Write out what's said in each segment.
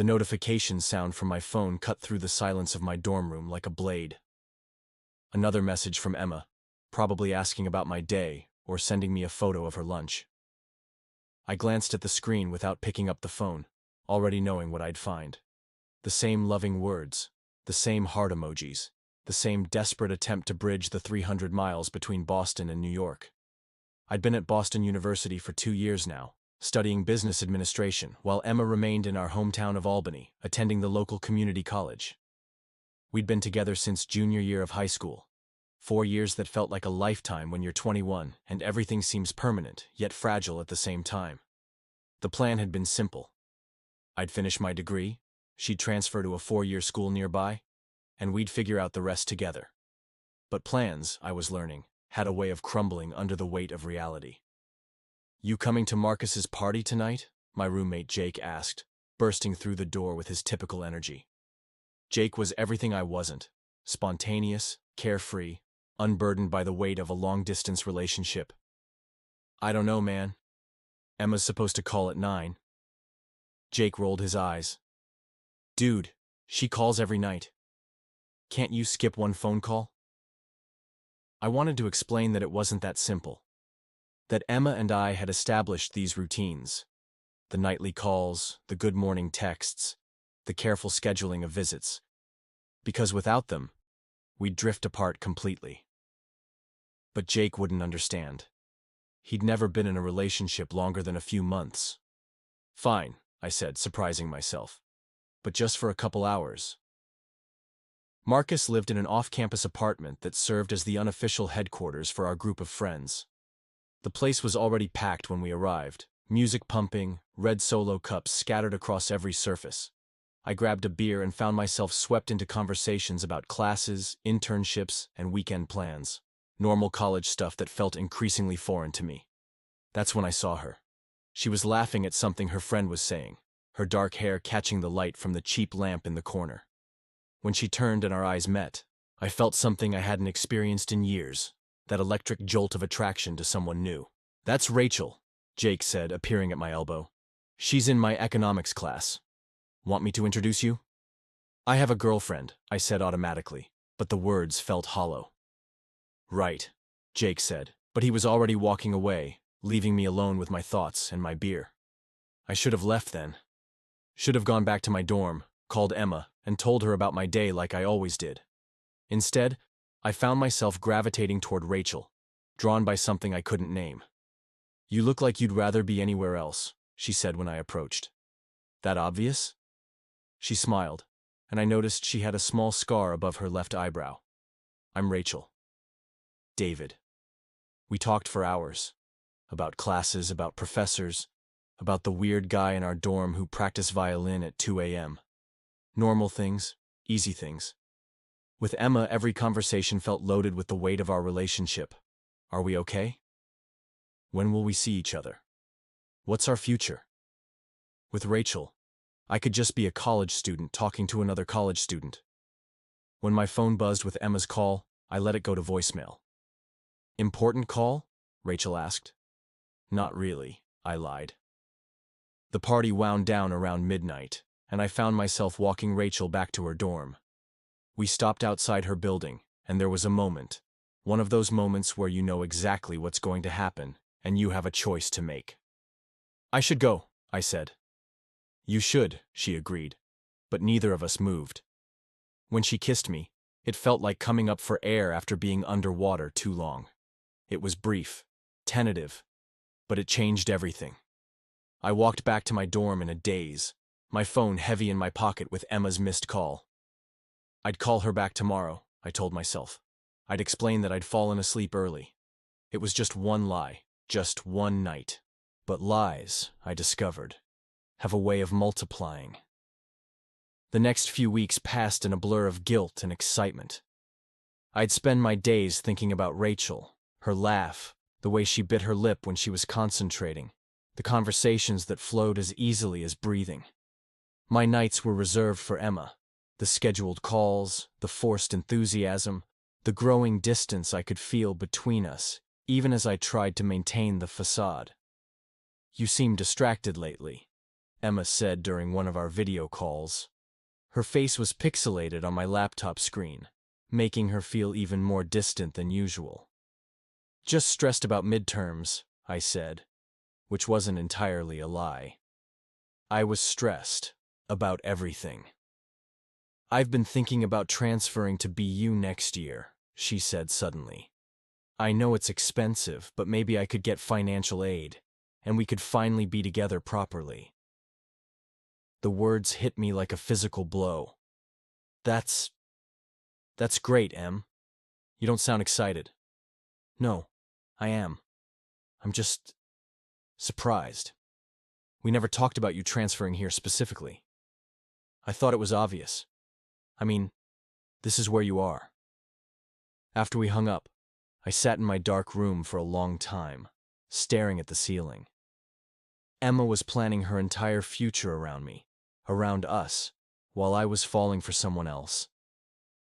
The notification sound from my phone cut through the silence of my dorm room like a blade. Another message from Emma, probably asking about my day or sending me a photo of her lunch. I glanced at the screen without picking up the phone, already knowing what I'd find. The same loving words, the same heart emojis, the same desperate attempt to bridge the 300 miles between Boston and New York. I'd been at Boston University for 2 years now, studying business administration, while Emma remained in our hometown of Albany, attending the local community college. We'd been together since junior year of high school. 4 years that felt like a lifetime when you're 21 and everything seems permanent, yet fragile at the same time. The plan had been simple. I'd finish my degree, she'd transfer to a 4-year school nearby, and we'd figure out the rest together. But plans, I was learning, had a way of crumbling under the weight of reality. "You coming to Marcus's party tonight?" my roommate Jake asked, bursting through the door with his typical energy. Jake was everything I wasn't: spontaneous, carefree, unburdened by the weight of a long-distance relationship. "I don't know, man. Emma's supposed to call at 9. Jake rolled his eyes. "Dude, she calls every night. Can't you skip one phone call?" I wanted to explain that it wasn't that simple. That Emma and I had established these routines. The nightly calls, the good morning texts, the careful scheduling of visits. Because without them, we'd drift apart completely. But Jake wouldn't understand. He'd never been in a relationship longer than a few months. "Fine," I said, surprising myself. "But just for a couple hours." Marcus lived in an off-campus apartment that served as the unofficial headquarters for our group of friends. The place was already packed when we arrived, music pumping, red Solo cups scattered across every surface. I grabbed a beer and found myself swept into conversations about classes, internships, and weekend plans. Normal college stuff that felt increasingly foreign to me. That's when I saw her. She was laughing at something her friend was saying, her dark hair catching the light from the cheap lamp in the corner. When she turned and our eyes met, I felt something I hadn't experienced in years, that electric jolt of attraction to someone new. "That's Rachel," Jake said, appearing at my elbow. "She's in my economics class. Want me to introduce you?" "I have a girlfriend," I said automatically, but the words felt hollow. "Right," Jake said, but he was already walking away, leaving me alone with my thoughts and my beer. I should have left then. Should have gone back to my dorm, called Emma, and told her about my day like I always did. Instead, I found myself gravitating toward Rachel, drawn by something I couldn't name. "You look like you'd rather be anywhere else," she said when I approached. "That obvious?" She smiled, and I noticed she had a small scar above her left eyebrow. "I'm Rachel. David." We talked for hours. About classes, about professors, about the weird guy in our dorm who practiced violin at 2 a.m. Normal things, easy things. With Emma, every conversation felt loaded with the weight of our relationship. Are we okay? When will we see each other? What's our future? With Rachel, I could just be a college student talking to another college student. When my phone buzzed with Emma's call, I let it go to voicemail. "Important call?" Rachel asked. "Not really," I lied. The party wound down around midnight, and I found myself walking Rachel back to her dorm. We stopped outside her building, and there was a moment. One of those moments where you know exactly what's going to happen, and you have a choice to make. "I should go," I said. "You should," she agreed, but neither of us moved. When she kissed me, it felt like coming up for air after being underwater too long. It was brief, tentative, but it changed everything. I walked back to my dorm in a daze, my phone heavy in my pocket with Emma's missed call. I'd call her back tomorrow, I told myself. I'd explain that I'd fallen asleep early. It was just one lie, just one night. But lies, I discovered, have a way of multiplying. The next few weeks passed in a blur of guilt and excitement. I'd spend my days thinking about Rachel, her laugh, the way she bit her lip when she was concentrating, the conversations that flowed as easily as breathing. My nights were reserved for Emma, the scheduled calls, the forced enthusiasm, the growing distance I could feel between us, even as I tried to maintain the facade. "You seem distracted lately," Emma said during one of our video calls. Her face was pixelated on my laptop screen, making her feel even more distant than usual. Just stressed about midterms, I said, which wasn't entirely a lie. I was stressed about everything. I've been thinking about transferring to BU next year, she said suddenly. I know it's expensive, but maybe I could get financial aid, and we could finally be together properly. The words hit me like a physical blow. That's great, Em. You don't sound excited. No, I am. I'm just surprised. We never talked about you transferring here specifically. I thought it was obvious. I mean, this is where you are. After we hung up, I sat in my dark room for a long time, staring at the ceiling. Emma was planning her entire future around me, around us, while I was falling for someone else.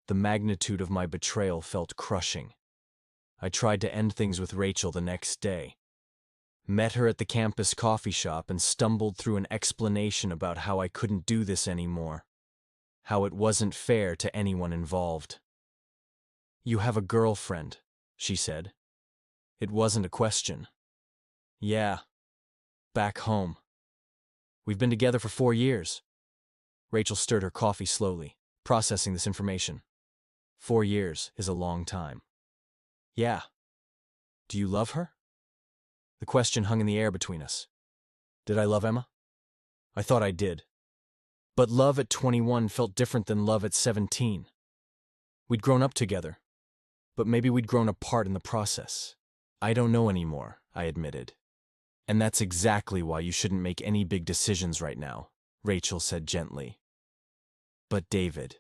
The magnitude of my betrayal felt crushing. I tried to end things with Rachel the next day. Met her at the campus coffee shop and stumbled through an explanation about how I couldn't do this anymore. How it wasn't fair to anyone involved. You have a girlfriend, she said. It wasn't a question. Yeah. Back home. We've been together for 4 years. Rachel stirred her coffee slowly, processing this information. 4 years is a long time. Yeah. Do you love her? The question hung in the air between us. Did I love Emma? I thought I did. But love at 21 felt different than love at 17. We'd grown up together, but maybe we'd grown apart in the process. I don't know anymore, I admitted. And that's exactly why you shouldn't make any big decisions right now, Rachel said gently. But David,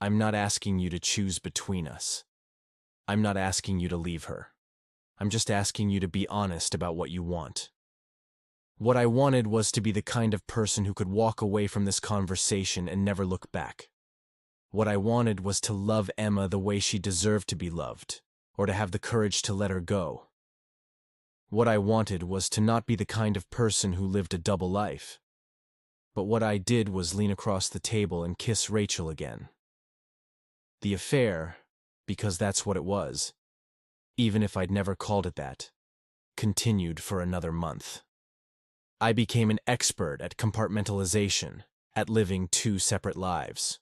I'm not asking you to choose between us. I'm not asking you to leave her. I'm just asking you to be honest about what you want. What I wanted was to be the kind of person who could walk away from this conversation and never look back. What I wanted was to love Emma the way she deserved to be loved, or to have the courage to let her go. What I wanted was to not be the kind of person who lived a double life. But what I did was lean across the table and kiss Rachel again. The affair, because that's what it was, even if I'd never called it that, continued for another month. I became an expert at compartmentalization, at living 2 separate lives.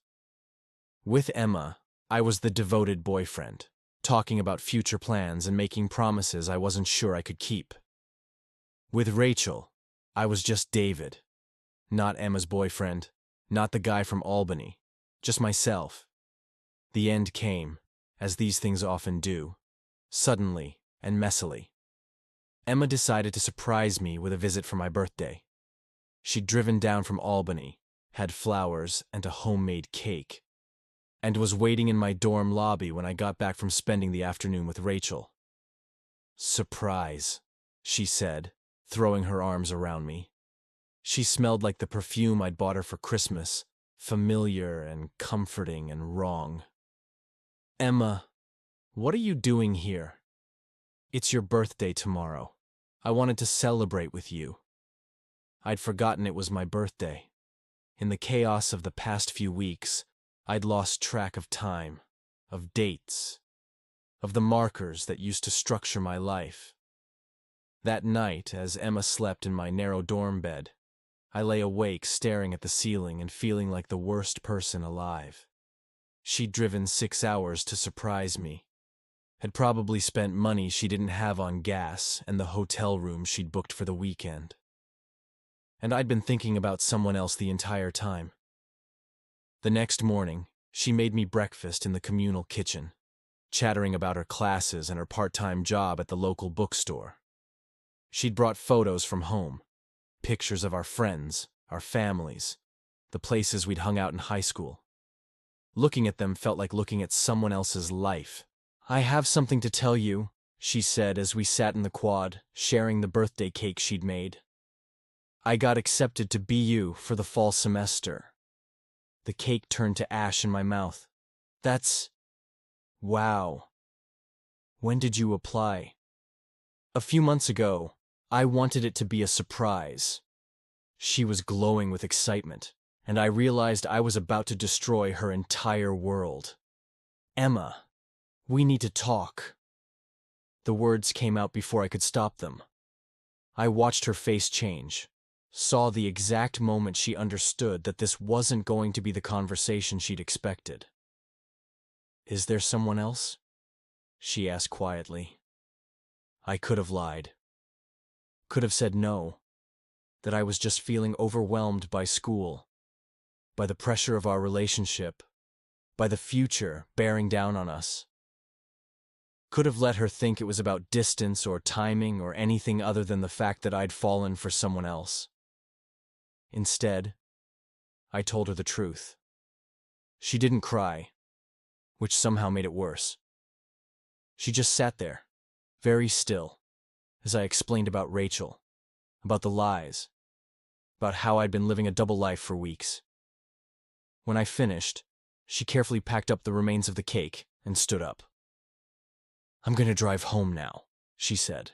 With Emma, I was the devoted boyfriend, talking about future plans and making promises I wasn't sure I could keep. With Rachel, I was just David, not Emma's boyfriend, not the guy from Albany, just myself. The end came, as these things often do, suddenly and messily. Emma decided to surprise me with a visit for my birthday. She'd driven down from Albany, had flowers and a homemade cake, and was waiting in my dorm lobby when I got back from spending the afternoon with Rachel. Surprise, she said, throwing her arms around me. She smelled like the perfume I'd bought her for Christmas, familiar and comforting and wrong. Emma, what are you doing here? It's your birthday tomorrow. I wanted to celebrate with you. I'd forgotten it was my birthday. In the chaos of the past few weeks, I'd lost track of time, of dates, of the markers that used to structure my life. That night, as Emma slept in my narrow dorm bed, I lay awake staring at the ceiling and feeling like the worst person alive. She'd driven 6 hours to surprise me, had probably spent money she didn't have on gas and the hotel room she'd booked for the weekend. And I'd been thinking about someone else the entire time. The next morning, she made me breakfast in the communal kitchen, chattering about her classes and her part-time job at the local bookstore. She'd brought photos from home, pictures of our friends, our families, the places we'd hung out in high school. Looking at them felt like looking at someone else's life. I have something to tell you, she said as we sat in the quad, sharing the birthday cake she'd made. I got accepted to BU for the fall semester. The cake turned to ash in my mouth. That's... wow. When did you apply? A few months ago. I wanted it to be a surprise. She was glowing with excitement, and I realized I was about to destroy her entire world. "Emma, we need to talk." The words came out before I could stop them. I watched her face change, saw the exact moment she understood that this wasn't going to be the conversation she'd expected. "Is there someone else?" she asked quietly. I could have lied. Could have said no, that I was just feeling overwhelmed by school, by the pressure of our relationship, by the future bearing down on us. Could have let her think it was about distance or timing or anything other than the fact that I'd fallen for someone else. Instead, I told her the truth. She didn't cry, which somehow made it worse. She just sat there, very still, as I explained about Rachel, about the lies, about how I'd been living a double life for weeks. When I finished, she carefully packed up the remains of the cake and stood up. "I'm going to drive home now," she said.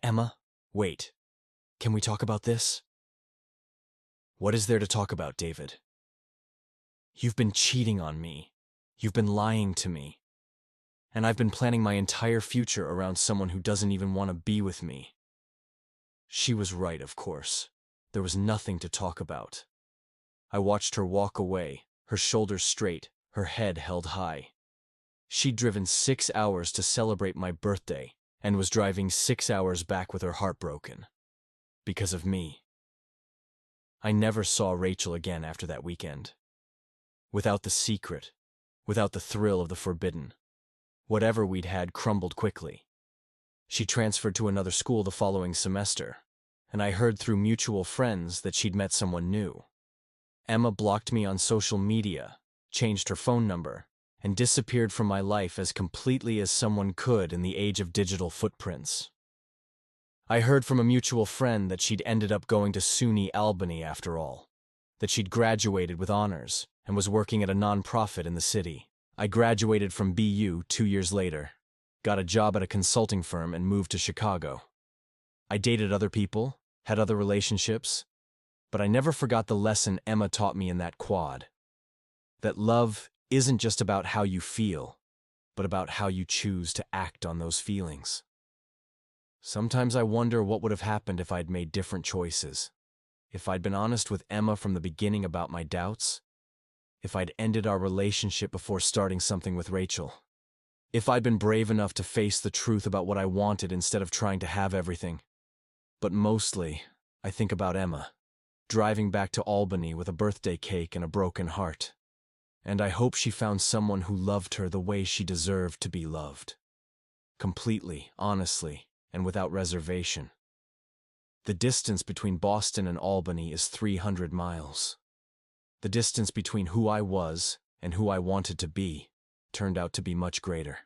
"Emma, wait. Can we talk about this?" "What is there to talk about, David?" "You've been cheating on me. You've been lying to me. And I've been planning my entire future around someone who doesn't even want to be with me." She was right, of course. There was nothing to talk about. I watched her walk away, her shoulders straight, her head held high. She'd driven 6 hours to celebrate my birthday and was driving 6 hours back with her heart broken. Because of me. I never saw Rachel again after that weekend. Without the secret, without the thrill of the forbidden, whatever we'd had crumbled quickly. She transferred to another school the following semester, and I heard through mutual friends that she'd met someone new. Emma blocked me on social media, changed her phone number, and disappeared from my life as completely as someone could in the age of digital footprints. I heard from a mutual friend that she'd ended up going to SUNY Albany after all, that she'd graduated with honors and was working at a nonprofit in the city. I graduated from BU 2 years later, got a job at a consulting firm, and moved to Chicago. I dated other people, had other relationships, but I never forgot the lesson Emma taught me in that quad. That love isn't just about how you feel, but about how you choose to act on those feelings. Sometimes I wonder what would have happened if I'd made different choices. If I'd been honest with Emma from the beginning about my doubts. If I'd ended our relationship before starting something with Rachel. If I'd been brave enough to face the truth about what I wanted instead of trying to have everything. But mostly, I think about Emma, driving back to Albany with a birthday cake and a broken heart. And I hope she found someone who loved her the way she deserved to be loved. Completely, honestly, and without reservation. The distance between Boston and Albany is 300 miles. The distance between who I was and who I wanted to be turned out to be much greater.